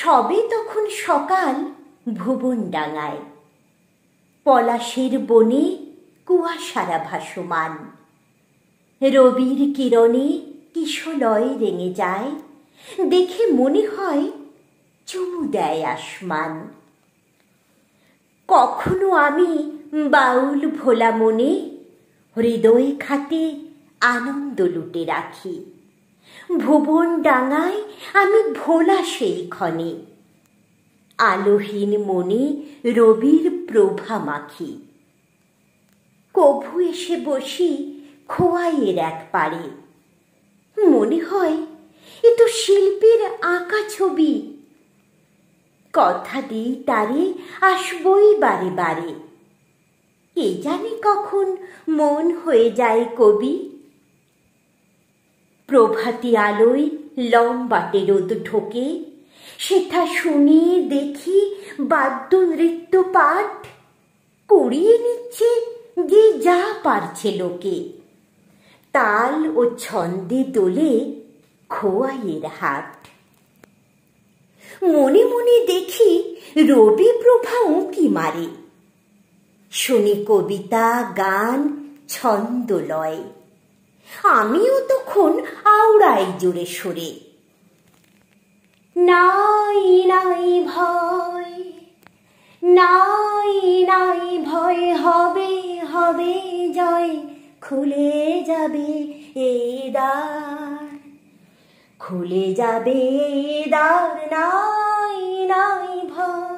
সবে তখন সকাল ভুবনডাঙায়, পলাশের বনে কুয়াশারা ভাসমান। রবির কিরণে কিশলয় রেঙে যায়, দেখে মনে হয় চুমু দেয় আসমান। কখনো আমি বাউল ভোলা মনে হৃদয় খাতে আনন্দ লুটে রাখি। ভুবনডাঙায় আমি ভোলা সেই ক্ষণে, আলোহীন মনে রবির প্রভা মাখি। কভু এসে বসি খোয়াইয়ের এক পারে, মনে হয় এ তো শিল্পীর আঁকা ছবি। কথা দিই তারে আসবই বারে বারে, কে জানে কখন মন হয়ে যায় কবি। প্রভাতী আলোয় লম্বাটে রোদ ঢোকে, সেথা শুনি দেখি বাদ্য নৃত্য পাঠ করিয়ে নিচ্ছে যে যা পারছে লোকে। তাল ও ছন্দে দোলে খোয়াইয়ের হাট। মনে মনে দেখি রবি প্রভা উঁকি মারে, শুনি কবিতা গান ছন্দ লয়। আমিও তখন আওড়াই জোরে সোরে। নাই নাই ভয়, নাই নাই ভয়, হবে হবে জয়, খুলে যাবে এ দ্বার, খুলে যাবে এ দ্বার, নাই নাই ভয়।